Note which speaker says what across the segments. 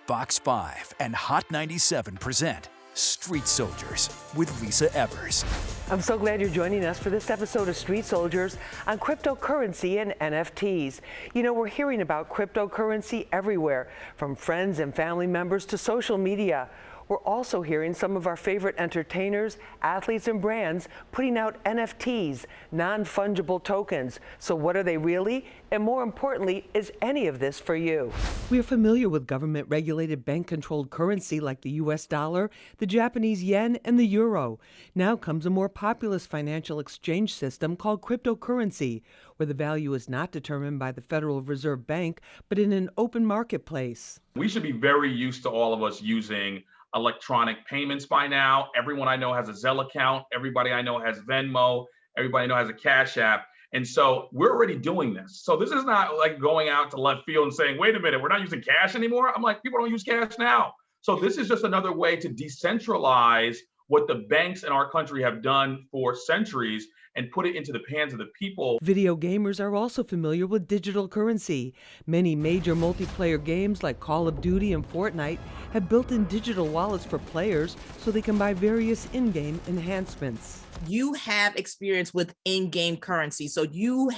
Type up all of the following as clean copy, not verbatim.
Speaker 1: Fox 5 and Hot 97 present Street Soldiers with Lisa Evers.
Speaker 2: I'm so glad you're joining us for this episode of Street Soldiers on cryptocurrency and NFTs. You know, we're hearing about cryptocurrency everywhere, from friends and family members to social media. We're also hearing some of our favorite entertainers, athletes, and brands putting out NFTs, non-fungible tokens. So what are they really? And more importantly, is any of this for you? We are familiar with government-regulated bank-controlled currency like the US dollar, the Japanese yen, and the euro. Now comes a more populous financial exchange system called cryptocurrency, where the value is not determined by the Federal Reserve Bank, but in an open marketplace.
Speaker 3: We should be very used to all of us using electronic payments by now. Everyone I know has a Zelle account. Everybody I know has Venmo. Everybody I know has a Cash App. And so we're already doing this. So this is not like going out to left field and saying, wait a minute, we're not using cash anymore. I'm like, people don't use cash now. So this is just another way to decentralize what the banks in our country have done for centuries and put it into the hands of the people.
Speaker 2: Video gamers are also familiar with digital currency. Many major multiplayer games like Call of Duty and Fortnite have built-in digital wallets for players so they can buy various in-game enhancements.
Speaker 4: You have experience with in-game currency. So you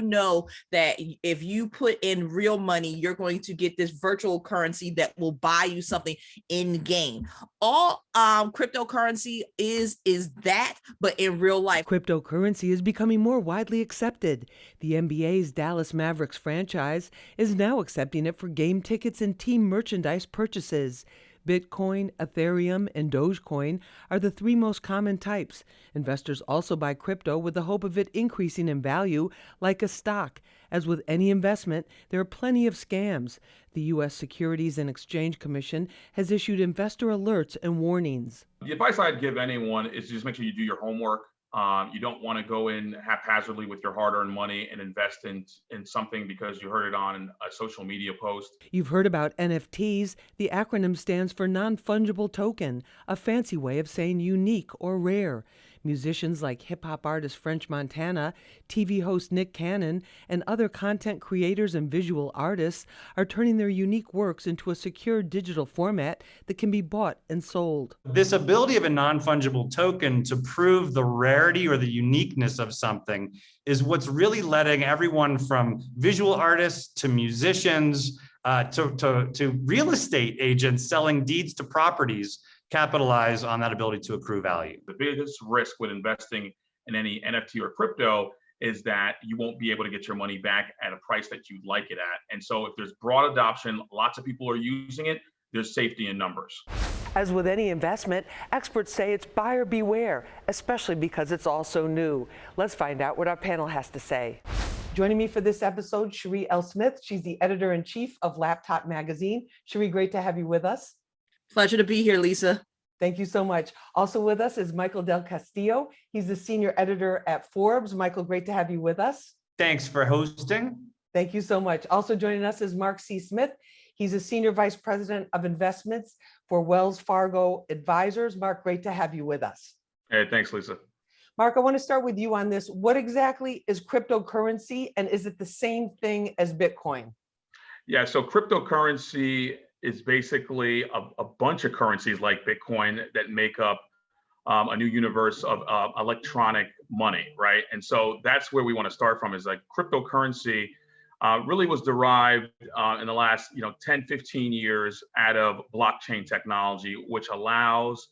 Speaker 4: know that if you put in real money, you're going to get this virtual currency that will buy you something in-game. All cryptocurrency is that, but in real life.
Speaker 2: Cryptocurrency is becoming more widely accepted. The NBA's Dallas Mavericks franchise is now accepting it for game tickets and team merchandise purchases. Bitcoin, Ethereum, and Dogecoin are the three most common types. Investors also buy crypto with the hope of it increasing in value like a stock. As with any investment, there are plenty of scams. The U.S. Securities and Exchange Commission has issued investor alerts and warnings.
Speaker 3: The advice I'd give anyone is just make sure you do your homework. You don't want to go in haphazardly with your hard-earned money and invest in something because you heard it on a social media post.
Speaker 2: You've heard about NFTs. The acronym stands for non-fungible token, a fancy way of saying unique or rare. Musicians like hip-hop artist French Montana, TV host Nick Cannon, and other content creators and visual artists are turning their unique works into a secure digital format that can be bought and sold.
Speaker 5: This ability of a non-fungible token to prove the rarity or the uniqueness of something is what's really letting everyone from visual artists to musicians to real estate agents selling deeds to properties capitalize on that ability to accrue value.
Speaker 3: The biggest risk with investing in any NFT or crypto is that you won't be able to get your money back at a price that you'd like it at. And so if there's broad adoption, lots of people are using it, there's safety in numbers.
Speaker 2: As with any investment, experts say it's buyer beware, especially because it's all so new. Let's find out what our panel has to say. Joining me for this episode, Cherie L. Smith. She's the editor-in-chief of Laptop Magazine. Cherie, great to have you with us.
Speaker 4: Pleasure to be here, Lisa.
Speaker 2: Thank you so much. Also with us is Michael Del Castillo. He's the senior editor at Forbes. Michael, great to have you with us.
Speaker 5: Thanks for hosting.
Speaker 2: Thank you so much. Also joining us is Mark C. Smith. He's a senior vice president of investments for Wells Fargo Advisors. Mark, great to have you with us.
Speaker 3: Hey, thanks, Lisa.
Speaker 2: Mark, I want to start with you on this. What exactly is cryptocurrency, and is it the same thing as Bitcoin?
Speaker 3: Yeah, so cryptocurrency is basically a bunch of currencies like Bitcoin that make up a new universe of electronic money, right? And so that's where we want to start from, is like cryptocurrency really was derived in the last 10, 15 years out of blockchain technology, which allows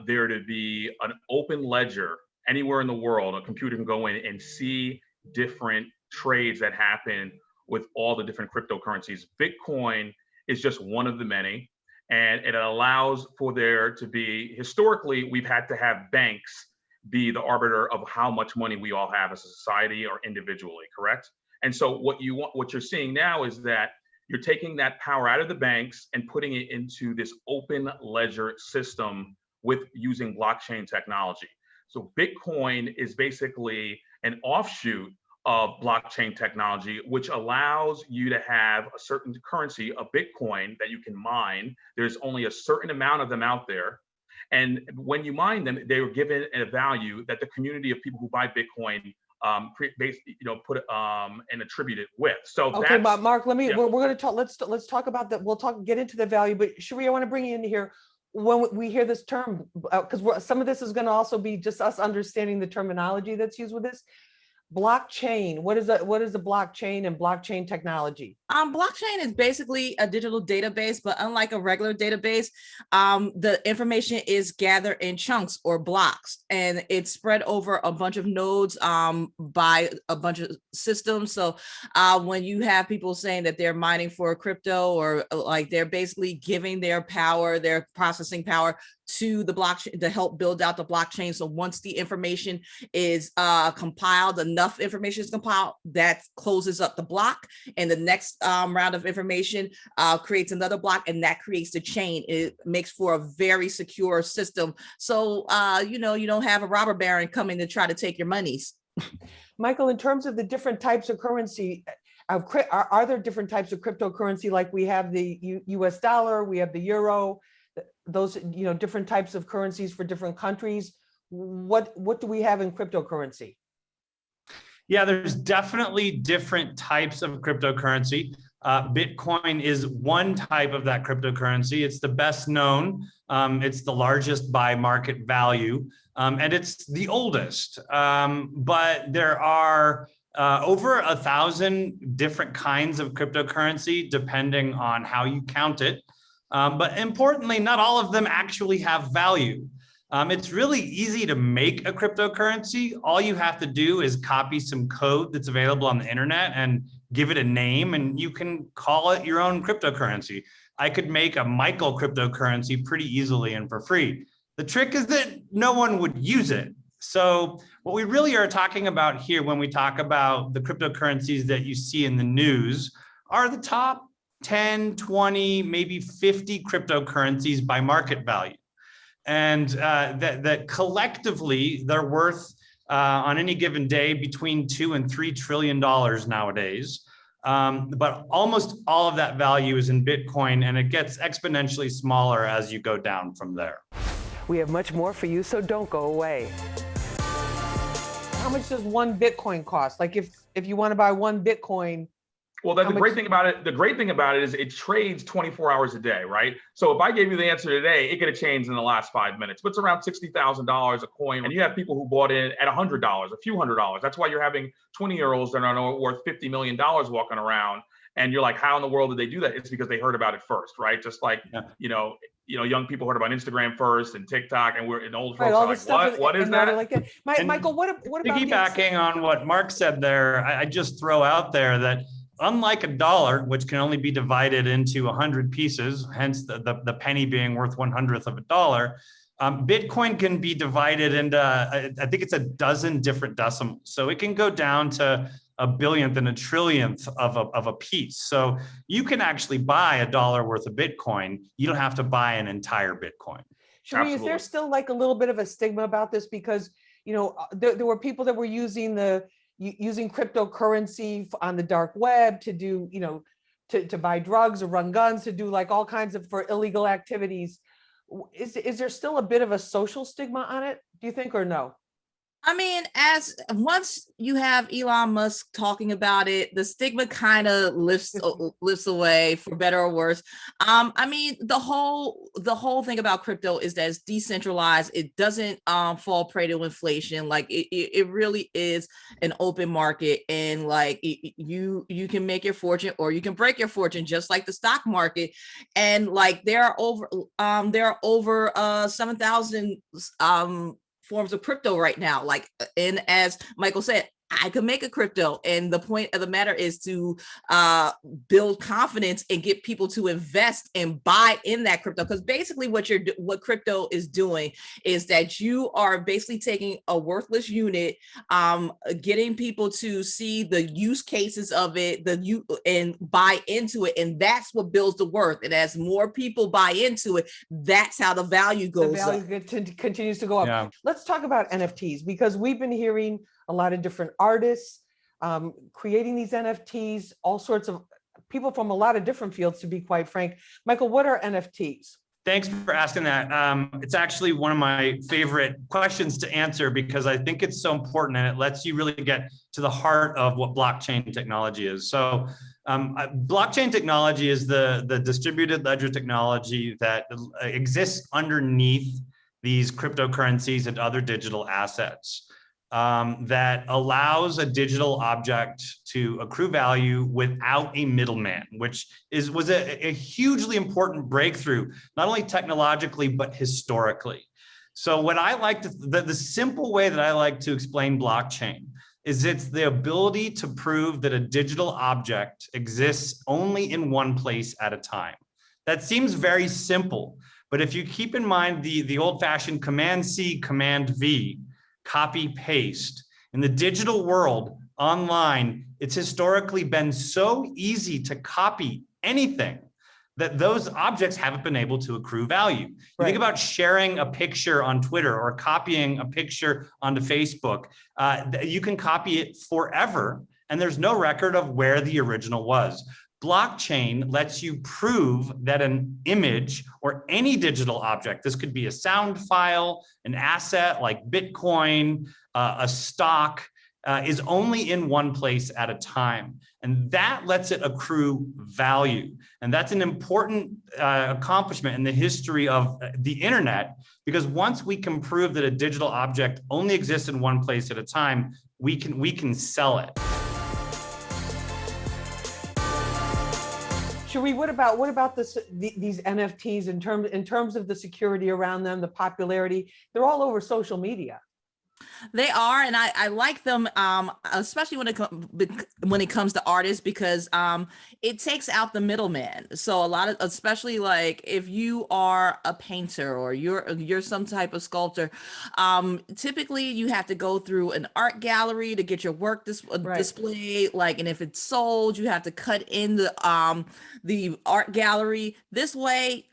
Speaker 3: there to be an open ledger anywhere in the world. A computer can go in and see different trades that happen with all the different cryptocurrencies. Bitcoin is just one of the many, and it allows for there to be, historically, we've had to have banks be the arbiter of how much money we all have as a society or individually, correct? And so what you're seeing now is that you're taking that power out of the banks and putting it into this open ledger system with using blockchain technology. So Bitcoin is basically an offshoot of blockchain technology, which allows you to have a certain currency, a Bitcoin, that you can mine. There's only a certain amount of them out there. And when you mine them, they were given a value that the community of people who buy Bitcoin put and attribute it with. So
Speaker 2: Okay,
Speaker 3: that's,
Speaker 2: but Mark, let me,
Speaker 3: yeah.
Speaker 2: we're going to talk, let's talk about that. We'll get into the value, but Cherie, I want to bring you in here. When we hear this term, because some of this is going to also be just us understanding the terminology that's used with this. Blockchain, what is the blockchain and blockchain technology?
Speaker 4: Blockchain is basically a digital database, but unlike a regular database, the information is gathered in chunks or blocks, and it's spread over a bunch of nodes by a bunch of systems. So when you have people saying that they're mining for crypto, or like they're basically giving their power, their processing power to the blockchain to help build out the blockchain. So once the information is compiled, enough information is compiled, that closes up the block, and the next round of information creates another block, and that creates the chain. It makes for a very secure system. So you don't have a robber baron coming to try to take your monies.
Speaker 2: Michael, in terms of the different types of currency, are there different types of cryptocurrency? Like we have the US dollar, we have the euro, those different types of currencies for different countries. What do we have in cryptocurrency?
Speaker 5: Yeah, there's definitely different types of cryptocurrency. Bitcoin is one type of that cryptocurrency. It's the best known. It's the largest by market value, and it's the oldest. But there are over 1,000 different kinds of cryptocurrency, depending on how you count it. But importantly, not all of them actually have value. It's really easy to make a cryptocurrency. All you have to do is copy some code that's available on the internet and give it a name, and you can call it your own cryptocurrency. I could make a Michael cryptocurrency pretty easily and for free. The trick is that no one would use it. So what we really are talking about here when we talk about the cryptocurrencies that you see in the news are the top 10, 20, maybe 50 cryptocurrencies by market value. And that collectively they're worth on any given day between $2 and $3 trillion nowadays. But almost all of that value is in Bitcoin, and it gets exponentially smaller as you go down from there.
Speaker 2: We have much more for you, so don't go away. How much does one Bitcoin cost? Like if you want to buy one Bitcoin.
Speaker 3: Well, the great thing about it is it trades 24 hours a day, right? So if I gave you the answer today, it could have changed in the last 5 minutes. But it's around $60,000 a coin, and you have people who bought in at $100, a few $100s. That's why you're having 20-year-olds that are worth $50 million walking around, and you're like, how in the world did they do that? It's because they heard about it first, right? Just like young people heard about Instagram first and TikTok, and old folks are like, what is that?
Speaker 2: Like that. Michael, what about
Speaker 5: piggybacking on what Mark said there? I just throw out there that unlike a dollar, which can only be divided into 100 pieces, hence the penny being worth 1/100th of a dollar, Bitcoin can be divided into, I think it's a dozen different decimals. So it can go down to a billionth and a trillionth of a piece. So you can actually buy $1 worth of Bitcoin. You don't have to buy an entire Bitcoin.
Speaker 2: Cherie, is there still like a little bit of a stigma about this? Because, there were people that were using cryptocurrency on the dark web to do, to buy drugs or run guns, to do like all kinds of for illegal activities. Is there still a bit of a social stigma on it, do you think, or no?
Speaker 4: I mean, as once you have Elon Musk talking about it, the stigma kind of lifts away, for better or worse. I mean, the whole thing about crypto is that it's decentralized. It doesn't fall prey to inflation. Like it really is an open market, and like you can make your fortune or you can break your fortune, just like the stock market. And like there are over 7,000 forms of crypto right now. Like, and as Michael said, I could make a crypto, and the point of the matter is to build confidence and get people to invest and buy in that crypto. Because basically, what crypto is doing is that you are basically taking a worthless unit, getting people to see the use cases of it, and buy into it, and that's what builds the worth. And as more people buy into it, that's how the value goes up.
Speaker 2: The value continues to go up.
Speaker 5: Yeah.
Speaker 2: Let's talk about NFTs, because we've been hearing a lot of different artists creating these NFTs, all sorts of people from a lot of different fields, to be quite frank. Michael, what are NFTs?
Speaker 5: Thanks for asking that. It's actually one of my favorite questions to answer because I think it's so important and it lets you really get to the heart of what blockchain technology is. So blockchain technology is the distributed ledger technology that exists underneath these cryptocurrencies and other digital assets. That allows a digital object to accrue value without a middleman, which was a hugely important breakthrough, not only technologically, but historically. So what I like to, the simple way that I like to explain blockchain is it's the ability to prove that a digital object exists only in one place at a time. That seems very simple, but if you keep in mind the old-fashioned Command-C, Command-V, copy paste. In the digital world, online, it's historically been so easy to copy anything that those objects haven't been able to accrue value. You think about sharing a picture on Twitter or copying a picture onto Facebook. You can copy it forever, and there's no record of where the original was. Blockchain lets you prove that an image or any digital object, this could be a sound file, an asset like Bitcoin, a stock, is only in one place at a time. And that lets it accrue value. And that's an important accomplishment in the history of the internet, because once we can prove that a digital object only exists in one place at a time, we can sell it.
Speaker 2: Cherie, what about these NFTs in terms of the security around them, the popularity? They're all over social media.
Speaker 4: They are, and I like them, especially when it comes to artists, because it takes out the middleman. So a lot of, especially like if you are a painter or you're some type of sculptor, typically you have to go through an art gallery to get your work displayed. Like, and if it's sold, you have to cut in the art gallery. This way,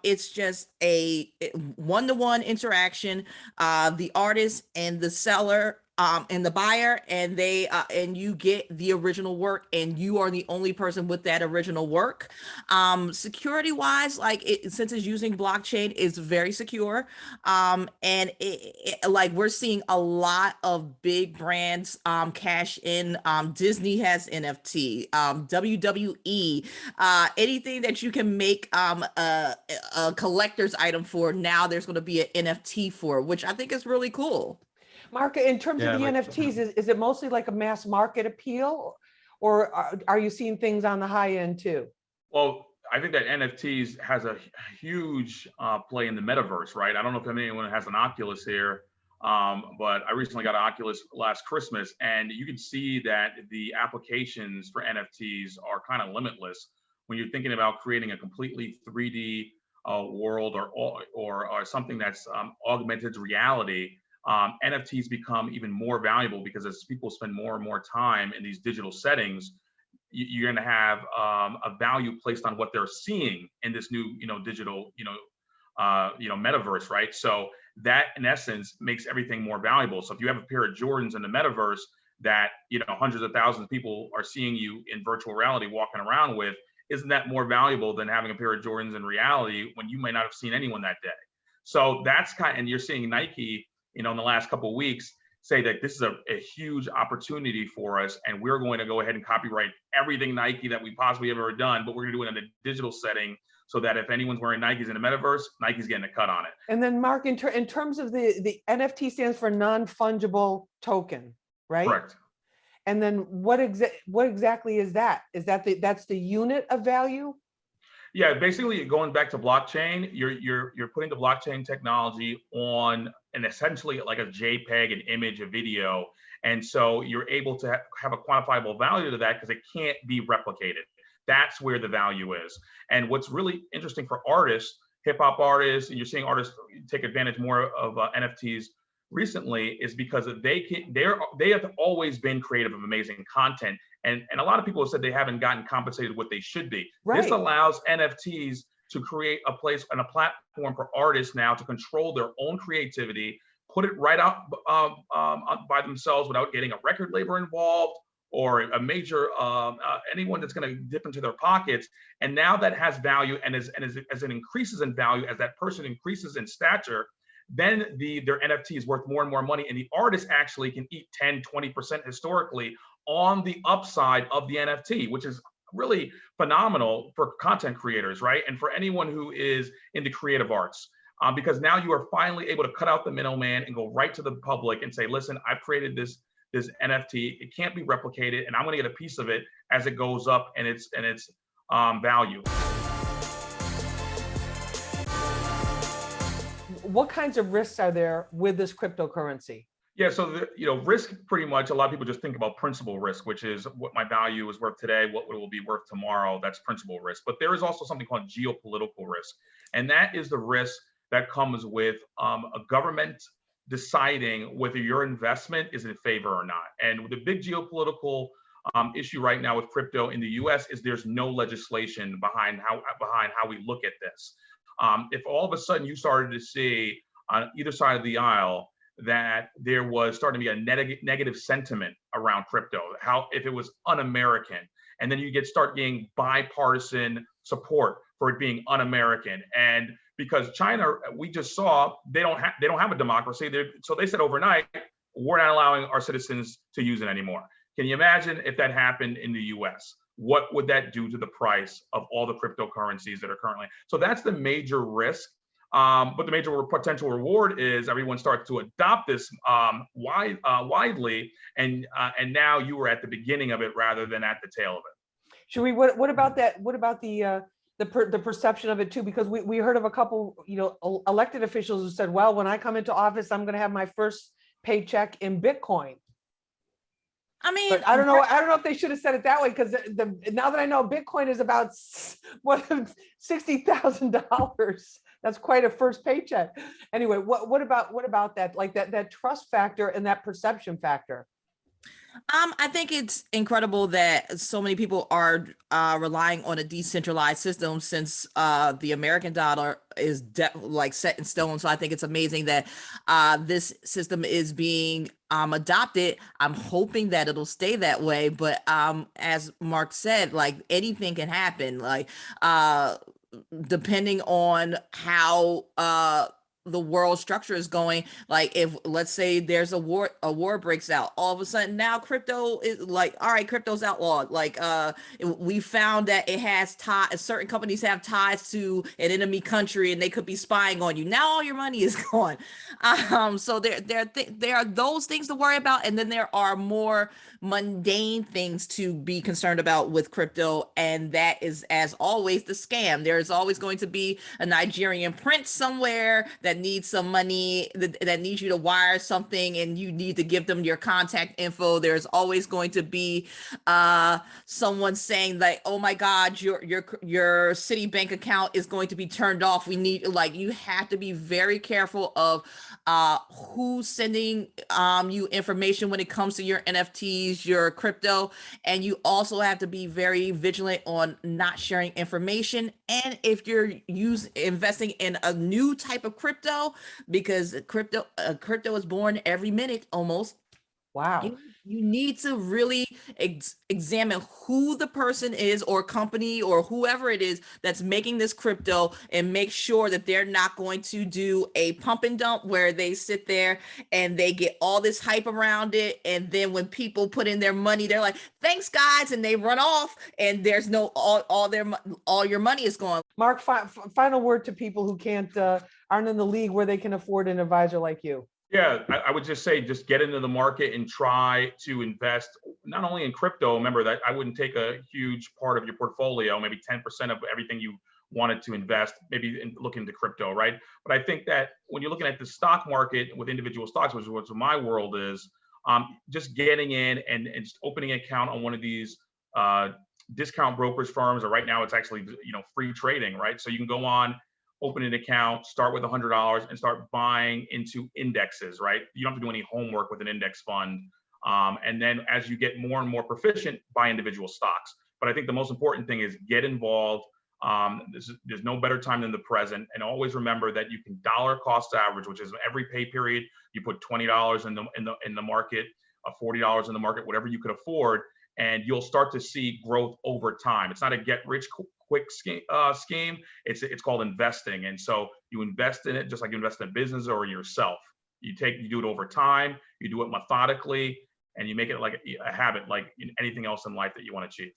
Speaker 4: it's just a one-to-one interaction. The artist and the seller and the buyer, and they and you get the original work, and you are the only person with that original work. Security wise, like since it's using blockchain, it's very secure. And like we're seeing a lot of big brands cash in. Disney has NFT, WWE, anything that you can make a collector's item for, now there's going to be an NFT for, which I think is really cool.
Speaker 2: Mark, in terms of the NFTs, is it mostly like a mass market appeal, or are you seeing things on the high end too?
Speaker 3: Well, I think that NFTs has a huge play in the metaverse, right? I don't know if anyone has an Oculus here, but I recently got an Oculus last Christmas, and you can see that the applications for NFTs are kind of limitless when you're thinking about creating a completely 3D world or something that's augmented reality. NFTs become even more valuable because as people spend more and more time in these digital settings, you're going to have a value placed on what they're seeing in this new, digital, metaverse, right? So that, in essence, makes everything more valuable. So if you have a pair of Jordans in the metaverse that hundreds of thousands of people are seeing you in virtual reality walking around with, isn't that more valuable than having a pair of Jordans in reality when you may not have seen anyone that day? So that's and you're seeing Nike, in the last couple of weeks, say that this is a huge opportunity for us, and we're going to go ahead and copyright everything Nike that we possibly have ever done, but we're going to do it in a digital setting so that if anyone's wearing Nikes in the metaverse, Nike's getting a cut on it.
Speaker 2: And then, Mark, in terms of the NFT stands for non-fungible token, right?
Speaker 3: Correct.
Speaker 2: And then what exactly is that? Is that's the unit of value?
Speaker 3: Yeah, basically going back to blockchain, you're putting the blockchain technology on an essentially like a JPEG, an image, a video. And so you're able to have a quantifiable value to that because it can't be replicated. That's where the value is. And what's really interesting for artists, hip hop artists, and you're seeing artists take advantage more of NFTs recently, is because they have always been creative of amazing content. And a lot of people have said they haven't gotten compensated what they should be. Right. This allows NFTs to create a place and a platform for artists now to control their own creativity, put it right out by themselves without getting a record label involved or a major anyone that's going to dip into their pockets. And now that has value, and as it increases in value, as that person increases in stature, then their NFT is worth more and more money, and the artist actually can eat 10-20% historically on the upside of the NFT, which is really phenomenal for content creators, right? And for anyone who is in the creative arts, because now you are finally able to cut out the middleman and go right to the public and say, listen, I've created this NFT. It can't be replicated, and I'm going to get a piece of it as it goes up and its value.
Speaker 2: What kinds of risks are there with this cryptocurrency?
Speaker 3: Yeah, so risk, pretty much, a lot of people just think about principal risk, which is what my value is worth today, what it will be worth tomorrow. That's principal risk. But there is also something called geopolitical risk, and that is the risk that comes with a government deciding whether your investment is in favor or not. And the big geopolitical issue right now with crypto in the U.S. is there's no legislation behind how we look at this. If all of a sudden you started to see on either side of the aisle that there was starting to be a negative sentiment around crypto, if it was un-American, and then you start getting bipartisan support for it being un-American, and because China, we just saw they don't have a democracy, so they said overnight, we're not allowing our citizens to use it anymore. Can you imagine if that happened in the U.S.? What would that do to the price of all the cryptocurrencies that are currently? So that's the major risk. But the major potential reward is everyone starts to adopt this widely, and now you were at the beginning of it rather than at the tail of it.
Speaker 2: Sheree, what about that? What about the perception of it too? Because we heard of a couple, elected officials who said, well, when I come into office, I'm going to have my first paycheck in Bitcoin.
Speaker 4: I mean,
Speaker 2: but I don't know if they should have said it that way, because now that I know Bitcoin is about $60,000, that's quite a first paycheck. Anyway, what about that? Like that trust factor and that perception factor.
Speaker 4: I think it's incredible that so many people are relying on a decentralized system, since the American dollar is set in stone. So I think it's amazing that this system is being adopted. I'm hoping that it'll stay that way. But as Mark said, like anything can happen. Like depending on how the world structure is going. Like if, let's say there's a war breaks out, all of a sudden now crypto is like, all right, crypto's outlawed. Like we found that it has ties, certain companies have ties to an enemy country and they could be spying on you. Now all your money is gone. So there are those things to worry about. And then there are more mundane things to be concerned about with crypto. And that is, as always, the scam. There's always going to be a Nigerian prince somewhere that needs some money, that needs you to wire something, and you need to give them your contact info. There's always going to be someone saying like, oh my God, your Citibank account is going to be turned off. We need, like, you have to be very careful of who's sending you information when it comes to your NFTs, your crypto. And you also have to be very vigilant on not sharing information. And if you're investing in a new type of crypto, because crypto is born every minute almost.
Speaker 2: Wow.
Speaker 4: You need to really examine who the person is, or company, or whoever it is that's making this crypto, and make sure that they're not going to do a pump and dump where they sit there and they get all this hype around it. And then when people put in their money, they're like, thanks guys. And they run off, and there's no, all your money is gone.
Speaker 2: Mark, final word to people who aren't in the league where they can afford an advisor like you.
Speaker 3: Yeah, I would just say, just get into the market and try to invest not only in crypto. Remember that I wouldn't take a huge part of your portfolio, maybe 10% of everything you wanted to invest, maybe look into crypto, right? But I think that when you're looking at the stock market with individual stocks, which is what my world is, just getting in and just opening an account on one of these discount brokerage firms, or right now it's actually free trading, right? So you can go on, open an account, start with $100 and start buying into indexes, right? You don't have to do any homework with an index fund. And then as you get more and more proficient, buy individual stocks. But I think the most important thing is get involved. There's no better time than the present. And always remember that you can dollar cost average, which is every pay period, you put $20 in the market, $40 in the market, whatever you could afford. and you'll start to see growth over time. It's not a get rich quick scheme. It's called investing. And so you invest in it just like you invest in a business or in yourself. You do it over time, you do it methodically, and you make it like a habit, like anything else in life that you want to achieve.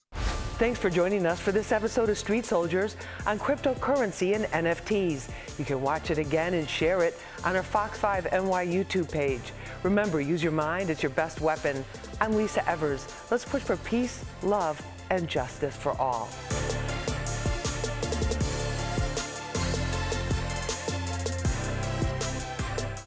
Speaker 2: Thanks for joining us for this episode of Street Soldiers on cryptocurrency and NFTs. You can watch it again and share it on our Fox 5 NY YouTube page. Remember, use your mind, it's your best weapon. I'm Lisa Evers. Let's push for peace, love, and justice for all.